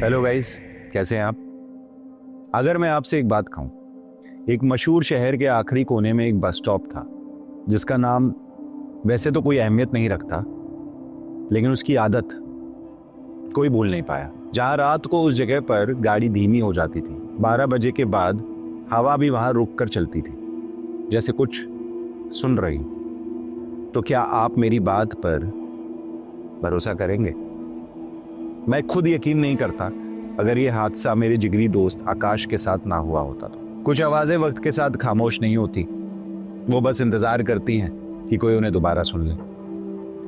Hello guys, कैसे हैं आप? अगर मैं आपसे एक बात कहूं, एक मशहूर शहर के आखिरी कोने में एक बस स्टॉप था जिसका नाम वैसे तो कोई अहमियत नहीं रखता, लेकिन उसकी आदत कोई भूल नहीं पाया। जहां रात को उस जगह पर गाड़ी धीमी हो जाती थी, 12 बजे के बाद हवा भी वहां रुक कर चलती थी, जैसे कुछ सुन रही। तो क्या आप मेरी बात पर भरोसा करेंगे? मैं खुद यकीन नहीं करता अगर यह हादसा मेरे जिगरी दोस्त आकाश के साथ ना हुआ होता तो। कुछ आवाजें वक्त के साथ खामोश नहीं होती, वो बस इंतजार करती हैं कि कोई उन्हें दोबारा सुन ले।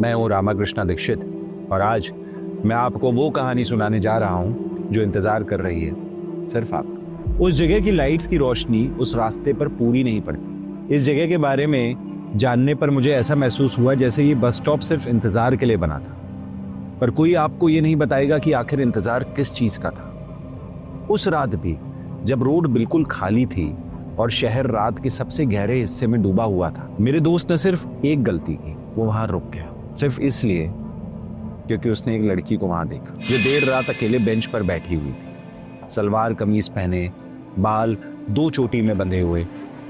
मैं हूं रामाकृष्णा दीक्षित और आज मैं आपको वो कहानी सुनाने जा रहा हूं जो इंतजार कर रही है सिर्फ आपका। उस जगह की लाइट्स की रोशनी उस रास्ते पर पूरी नहीं पड़ती। इस जगह के बारे में जानने पर मुझे ऐसा महसूस हुआ जैसे ये बस स्टॉप सिर्फ इंतजार के लिए बना था, पर कोई आपको ये नहीं बताएगा कि आखिर इंतजार किस चीज का था। उस रात भी जब रोड बिल्कुल खाली थी और शहर रात के सबसे गहरे हिस्से में डूबा हुआ था, मेरे दोस्त ने सिर्फ एक गलती की, वो वहां रुक गया। सिर्फ इसलिए क्योंकि उसने एक लड़की को वहां देखा जो देर रात अकेले बेंच पर बैठी हुई थी, सलवार कमीज पहने, बाल 2 चोटी में बंधे हुए,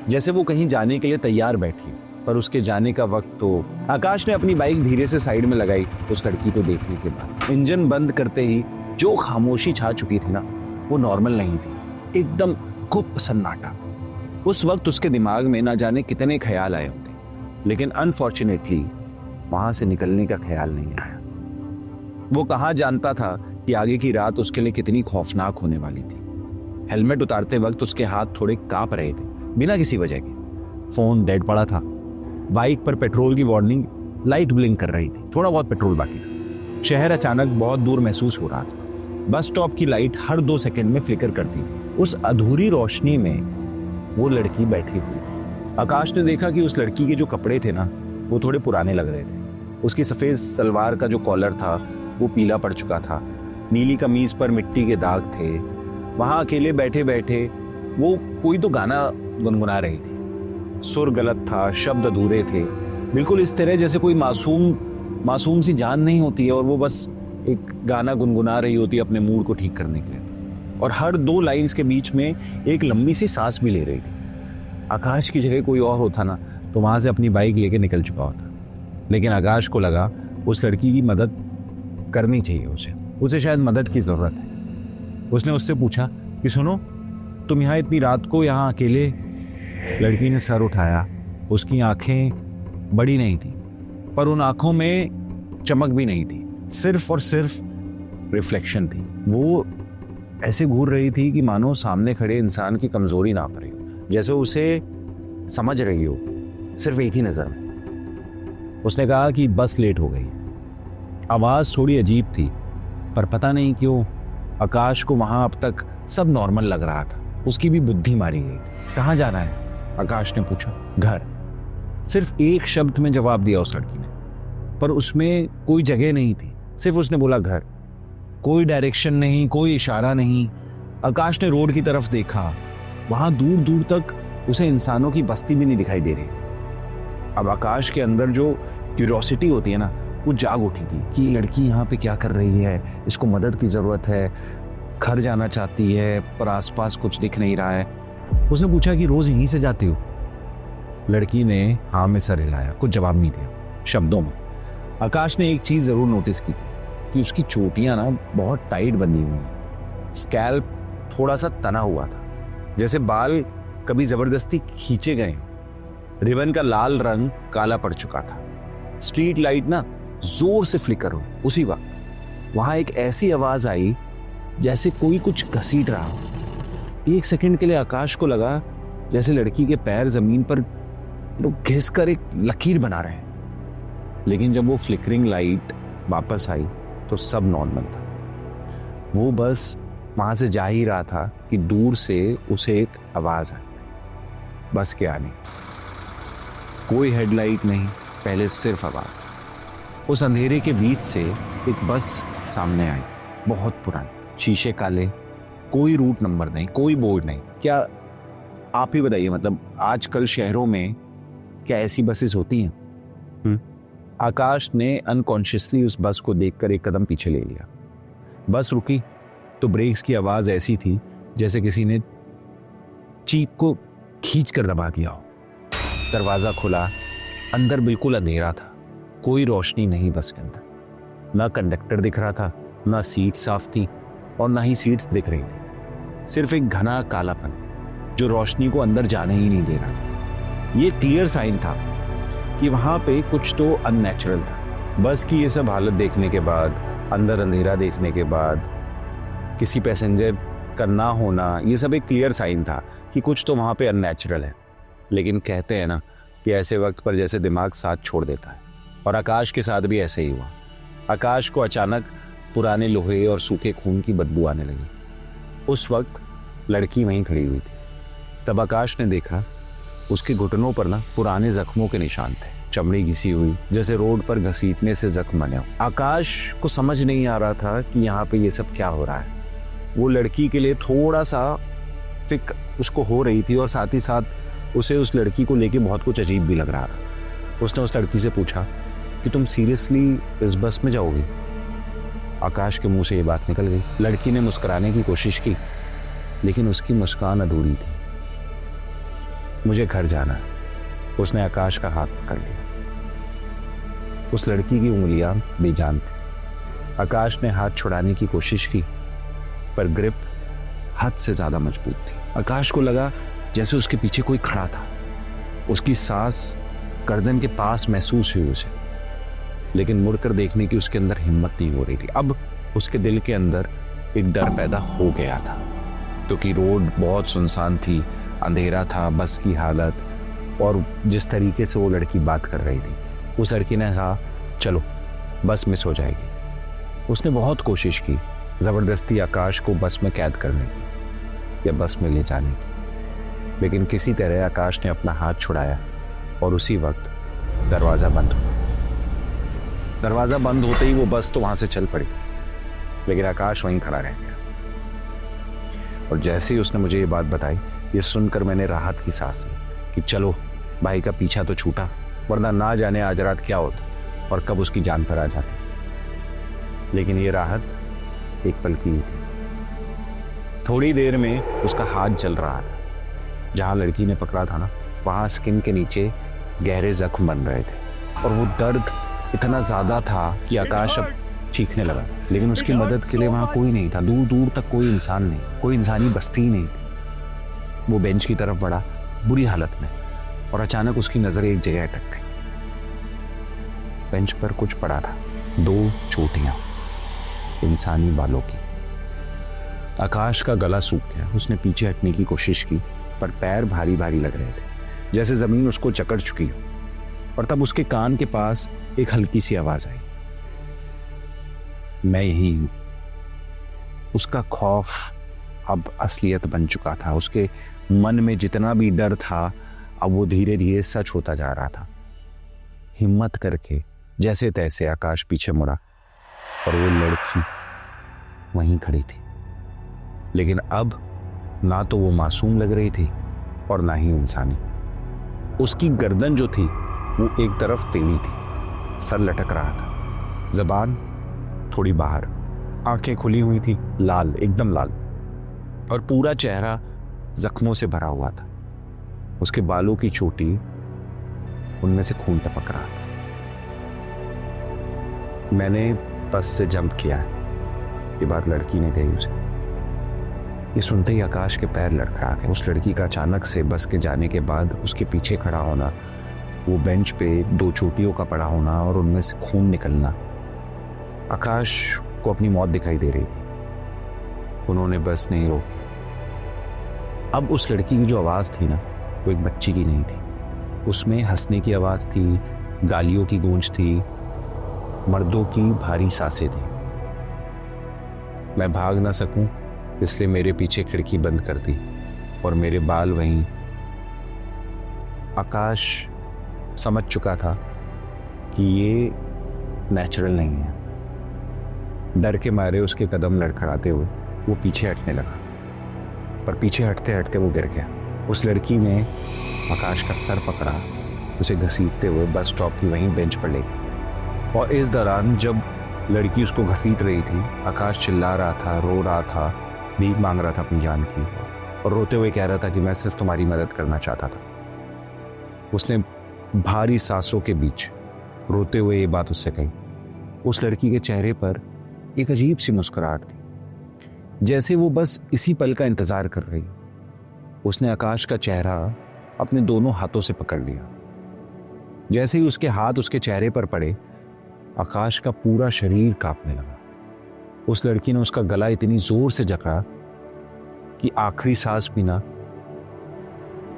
जैसे वो कहीं जाने के लिए तैयार बैठी। पर उसके जाने का वक्त तो आकाश ने अपनी बाइक धीरे से साइड में लगाई। उस लड़की को देखने के बाद इंजन बंद करते ही जो खामोशी छा चुकी थी ना, वो नॉर्मल नहीं थी, एकदम गुप्त सन्नाटा। उस वक्त उसके दिमाग में ना जाने कितने ख्याल आए होंगे, लेकिन अनफॉर्चुनेटली वहां से निकलने का ख्याल नहीं आया। वो कहाँ जानता था कि आगे की रात उसके लिए कितनी खौफनाक होने वाली थी। हेलमेट उतारते वक्त उसके हाथ थोड़े कांप रहे थे बिना किसी वजह के। फोन डेड पड़ा था, बाइक पर पेट्रोल की वार्निंग लाइट ब्लिंक कर रही थी, थोड़ा बहुत पेट्रोल बाकी था। शहर अचानक बहुत दूर महसूस हो रहा था। बस स्टॉप की लाइट हर 2 सेकंड में फ्लिकर करती थी। उस अधूरी रोशनी में वो लड़की बैठी हुई थी। आकाश ने देखा कि उस लड़की के जो कपड़े थे ना, वो थोड़े पुराने लग रहे थे। उसकी सफेद सलवार का जो कॉलर था वो पीला पड़ चुका था, नीली कमीज पर मिट्टी के दाग थे। वहां अकेले बैठे बैठे वो कोई तो गाना गुनगुना रही थी। सुर गलत था, शब्द अधूरे थे, बिल्कुल इस तरह जैसे कोई मासूम सी जान नहीं होती है और वो बस एक गाना गुनगुना रही होती है अपने मूड को ठीक करने के लिए। और हर 2 लाइंस के बीच में एक लंबी सी सांस भी ले रही थी। आकाश की जगह कोई और होता ना तो वहां से अपनी बाइक लेके निकल चुका होता, लेकिन आकाश को लगा उस लड़की की मदद करनी चाहिए, उसे शायद मदद की जरूरत है। उसने उससे पूछा कि सुनो, तुम यहाँ इतनी रात को यहाँ अकेले? लड़की ने सर उठाया। उसकी आंखें बड़ी नहीं थी, पर उन आंखों में चमक भी नहीं थी, सिर्फ और सिर्फ रिफ्लेक्शन थी। वो ऐसे घूर रही थी कि मानो सामने खड़े इंसान की कमजोरी नाप रही हो, जैसे उसे समझ रही हो सिर्फ एक ही नजर में। उसने कहा कि बस लेट हो गई। आवाज थोड़ी अजीब थी, पर पता नहीं क्यों आकाश को वहां अब तक सब नॉर्मल लग रहा था। उसकी भी बुद्धि मारी गई। कहाँ जाना है? आकाश ने पूछा। घर। सिर्फ एक शब्द में जवाब दिया उस लड़की ने, पर उसमें कोई जगह नहीं थी। सिर्फ उसने बोला घर। कोई डायरेक्शन नहीं, कोई इशारा नहीं। आकाश ने रोड की तरफ देखा। वहां दूर दूर तक उसे इंसानों की बस्ती भी नहीं दिखाई दे रही थी। अब आकाश के अंदर जो क्यूरियोसिटी होती है ना, वो जाग उठी थी कि ये लड़की यहाँ पे क्या कर रही है, इसको मदद की जरूरत है, घर जाना चाहती है, पर आसपास कुछ दिख नहीं रहा है। उसने पूछा कि रोज यहीं से जाती हो? लड़की ने हाँ में सर हिलाया, कुछ जवाब नहीं दिया शब्दों में। आकाश ने एक चीज जरूर नोटिस की थी कि उसकी चोटियां ना बहुत टाइट बंधी हुई हैं। स्कैल्प थोड़ा सा तना हुआ था, जैसे बाल कभी जबरदस्ती खींचे गए। रिबन का लाल रंग काला पड़ चुका था। स्ट्रीट लाइट ना जोर से फ्लिकर हो। उसी वक्त वहां एक ऐसी आवाज आई जैसे कोई कुछ घसीट रहा हो। 1 सेकंड के लिए आकाश को लगा जैसे लड़की के पैर जमीन पर घिस कर एक लकीर बना रहे हैं, लेकिन जब वो फ्लिकरिंग लाइट वापस आई तो सब नॉर्मल था। वो बस वहां से जा ही रहा था कि दूर से उसे एक आवाज आई, बस के आने। कोई हेडलाइट नहीं, पहले सिर्फ आवाज। उस अंधेरे के बीच से एक बस सामने आई, बहुत पुरानी, शीशे काले, कोई रूट नंबर नहीं, कोई बोर्ड नहीं। क्या आप ही बताइए, मतलब आजकल शहरों में क्या ऐसी बसेस होती हैं? आकाश ने अनकॉन्शियसली उस बस को देखकर एक कदम पीछे ले लिया। बस रुकी तो ब्रेक्स की आवाज ऐसी थी जैसे किसी ने चीप को खींच कर दबा दिया हो। दरवाजा खुला, अंदर बिल्कुल अंधेरा था, कोई रोशनी नहीं बस के अंदर। ना कंडक्टर दिख रहा था, ना सीट साफ थी और ना ही सीट्स दिख रही थी। सिर्फ एक घना कालापन जो रोशनी को अंदर जाने ही नहीं दे रहा था। ये क्लियर साइन था कि वहां पे कुछ तो अननेचुरल था। बस की ये सब हालत देखने के बाद, अंदर अंधेरा देखने के बाद, किसी पैसेंजर का ना होना, ये सब एक क्लियर साइन था कि कुछ तो वहां पे अननेचुरल है। लेकिन कहते हैं ना कि ऐसे वक्त पर जैसे दिमाग साथ छोड़ देता है, और आकाश के साथ भी ऐसे ही हुआ। आकाश को अचानक पुराने लोहे और सूखे खून की बदबू आने लगी। उस वक्त लड़की वहीं खड़ी हुई थी। तब आकाश ने देखा उसके घुटनों पर ना पुराने जख्मों के निशान थे, चमड़ी घिसी हुई, जैसे रोड पर घसीटने से जख्म बने हो। आकाश को समझ नहीं आ रहा था कि यहाँ पे ये सब क्या हो रहा है। वो लड़की के लिए थोड़ा सा फिक्र उसको हो रही थी, और साथ ही साथ उसे उस लड़की को लेके बहुत कुछ अजीब भी लग रहा था। उसने उस लड़की से पूछा कि तुम सीरियसली इस बस में जाओगी? आकाश के मुंह से ये बात निकल गई। लड़की ने मुस्कुराने की कोशिश की, लेकिन उसकी मुस्कान अधूरी थी। मुझे घर जाना है। उसने आकाश का हाथ पकड़ लिया। उस लड़की की उंगलियां बेजान थी। आकाश ने हाथ छुड़ाने की कोशिश की, पर ग्रिप हद से ज्यादा मजबूत थी। आकाश को लगा जैसे उसके पीछे कोई खड़ा था। उसकी सांस गर्दन के पास महसूस हुई उसे, लेकिन मुड़कर देखने की उसके अंदर हिम्मत नहीं हो रही थी। अब उसके दिल के अंदर एक डर पैदा हो गया था, क्योंकि रोड बहुत सुनसान थी, अंधेरा था, बस की हालत, और जिस तरीके से वो लड़की बात कर रही थी। उस लड़की ने कहा, चलो बस मिस हो जाएगी। उसने बहुत कोशिश की जबरदस्ती आकाश को बस में कैद करने की या बस में ले जाने की, लेकिन किसी तरह आकाश ने अपना हाथ छुड़ाया, और उसी वक्त दरवाजा बंद हुआ। दरवाजा बंद होते ही वो बस तो वहां से चल पड़ी, लेकिन आकाश वहीं खड़ा रह गया। और जैसे ही उसने मुझे ये बात बताई, ये सुनकर मैंने राहत की सांस ली कि चलो भाई का पीछा तो छूटा, वरना ना जाने आज रात क्या होता और कब उसकी जान पर आ जाती। लेकिन ये राहत एक पल की ही थी। थोड़ी देर में उसका हाथ जल रहा था। जहां लड़की ने पकड़ा था ना, वहां स्किन के नीचे गहरे जख्म बन रहे थे, और वो दर्द इतना ज्यादा था कि आकाश अब चीखने लगा था। लेकिन उसकी मदद के लिए वहां कोई नहीं था। दूर दूर तक कोई इंसान नहीं, कोई इंसानी बस्ती ही नहीं थी। वो बेंच की तरफ बढ़ा बुरी हालत में, और अचानक उसकी नजर एक जगह अटक गई। बेंच पर कुछ पड़ा था, 2 चोटियां इंसानी बालों की। आकाश का गला सूख गया। उसने पीछे हटने की कोशिश की, पर पैर भारी भारी लग रहे थे, जैसे जमीन उसको जकड़ चुकी हो। और तब उसके कान के पास एक हल्की सी आवाज आई, मैं यही हूं। उसका खौफ अब असलियत बन चुका था। उसके मन में जितना भी डर था, अब वो धीरे धीरे सच होता जा रहा था। हिम्मत करके जैसे तैसे आकाश पीछे मुड़ा, और वो लड़की वहीं खड़ी थी। लेकिन अब ना तो वो मासूम लग रही थी और ना ही इंसानी। उसकी गर्दन जो थी वो एक तरफ टेढ़ी थी, सर लटक रहा था, जबान थोड़ी बाहर, आंखें खुली हुई थी, लाल, एकदम लाल, और पूरा चेहरा जख्मों से भरा हुआ था। उसके बालों की चोटी, उनमें से खून टपक रहा था। मैंने बस से जंप किया है, ये बात लड़की ने कही उसे। ये सुनते ही आकाश के पैर लड़खड़ा गए। उस लड़की का अचानक से बस के जाने के बाद उसके पीछे खड़ा होना, वो बेंच पे 2 चोटियों का पड़ा होना और उनमें से खून निकलना, आकाश को अपनी मौत दिखाई दे रही थी। उन्होंने बस नहीं रोकी। अब उस लड़की की जो आवाज थी ना, वो एक बच्ची की नहीं थी। उसमें हंसने की आवाज थी, गालियों की गूंज थी, मर्दों की भारी सांसें थी। मैं भाग ना सकूं इसलिए मेरे पीछे खिड़की बंद कर दी, और मेरे बाल वहीं। आकाश समझ चुका था कि ये नेचुरल नहीं है। डर के मारे उसके कदम लड़खड़ाते हुए वो पीछे हटने लगा, पर पीछे हटते हटते वो गिर गया। उस लड़की ने आकाश का सर पकड़ा, उसे घसीटते हुए बस स्टॉप की वहीं बेंच पर ले गई। और इस दौरान जब लड़की उसको घसीट रही थी। आकाश चिल्ला रहा था, रो रहा था, भीख मांग रहा था अपनी जान की, और रोते हुए कह रहा था कि मैं सिर्फ तुम्हारी मदद करना चाहता था। उसने भारी सांसों के बीच रोते हुए ये बात उससे कही। उस लड़की के चेहरे पर एक अजीब सी मुस्कुराहट थी, जैसे वो बस इसी पल का इंतजार कर रही। उसने आकाश का चेहरा अपने दोनों हाथों से पकड़ लिया। जैसे ही उसके हाथ उसके चेहरे पर पड़े, आकाश का पूरा शरीर कांपने लगा। उस लड़की ने उसका गला इतनी जोर से जकड़ा कि आखिरी सांस पीना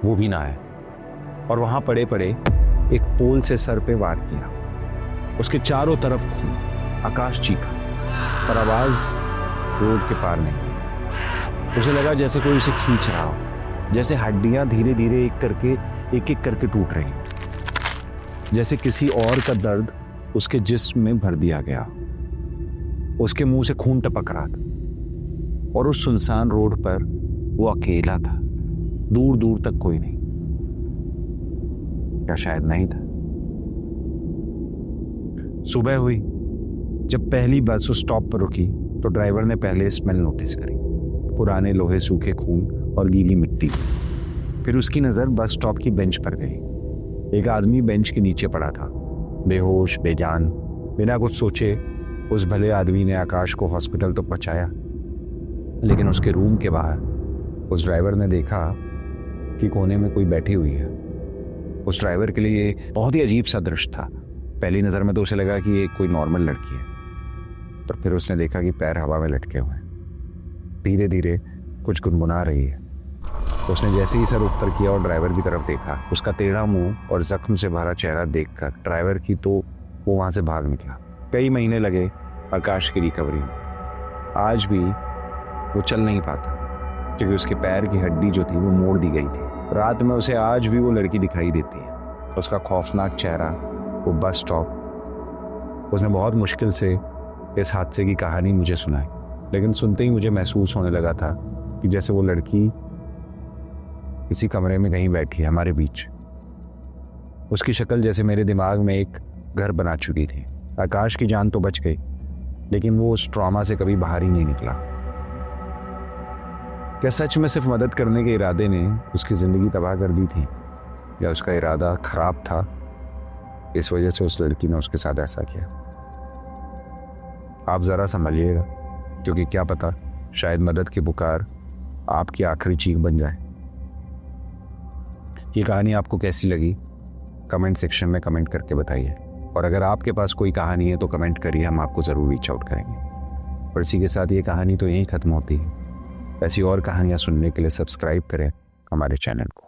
वो भी ना आया, और वहां पड़े पड़े एक पोल से सर पे वार किया। उसके चारों तरफ खून। आकाश चीखा, पर आवाज रोड के पार नहीं गई। उसे लगा जैसे कोई उसे खींच रहा हो, जैसे हड्डियां धीरे धीरे एक एक करके टूट रही, जैसे किसी और का दर्द उसके जिस्म में भर दिया गया। उसके मुंह से खून टपक रहा था, और उस सुनसान रोड पर वो अकेला था। दूर दूर तक कोई नहीं, या शायद नहीं था। सुबह हुई। जब पहली बस उस स्टॉप पर रुकी तो ड्राइवर ने पहले स्मेल नोटिस करी, पुराने लोहे, सूखे खून और गीली मिट्टी। फिर उसकी नजर बस स्टॉप की बेंच पर गई। एक आदमी बेंच के नीचे पड़ा था, बेहोश, बेजान। बिना कुछ सोचे उस भले आदमी ने आकाश को हॉस्पिटल तो पहुंचाया, लेकिन उसके रूम के बाहर उस ड्राइवर ने देखा कि कोने में कोई बैठी हुई है। उस ड्राइवर के लिए ये बहुत ही अजीब सा दृश्य था। पहली नजर में तो उसे लगा कि ये कोई नॉर्मल लड़की है, पर फिर उसने देखा कि पैर हवा में लटके हुए हैं, धीरे धीरे कुछ गुनगुना रही है। उसने जैसे ही सर ऊपर किया और ड्राइवर की तरफ देखा, उसका टेढ़ा मुंह और जख्म से भरा चेहरा देखकर ड्राइवर की तो वो वहां से भाग निकला। कई महीने लगे आकाश की रिकवरी में। आज भी वो चल नहीं पाता, क्योंकि उसके पैर की हड्डी जो थी वो मोड़ दी गई थी। रात में उसे आज भी वो लड़की दिखाई देती है, उसका खौफनाक चेहरा, वो बस स्टॉप। उसने बहुत मुश्किल से इस हादसे की कहानी मुझे सुनाई, लेकिन सुनते ही मुझे महसूस होने लगा था कि जैसे वो लड़की किसी कमरे में कहीं बैठी है हमारे बीच। उसकी शक्ल जैसे मेरे दिमाग में एक घर बना चुकी थी। आकाश की जान तो बच गई, लेकिन वो उस ट्रॉमा से कभी बाहर ही नहीं निकला। क्या सच में सिर्फ मदद करने के इरादे ने उसकी जिंदगी तबाह कर दी थी, या उसका इरादा खराब था, इस वजह से उस लड़की ने उसके साथ ऐसा किया? आप जरा संभलिएगा, क्योंकि क्या पता शायद मदद की पुकार आपकी आखिरी चीख बन जाए। ये कहानी आपको कैसी लगी कमेंट सेक्शन में कमेंट करके बताइए, और अगर आपके पास कोई कहानी है तो कमेंट करिए, हम आपको ज़रूर रीच आउट करेंगे। और इसी के साथ ये कहानी तो यहीं ख़त्म होती है। ऐसी और कहानियाँ सुनने के लिए सब्सक्राइब करें हमारे चैनल को।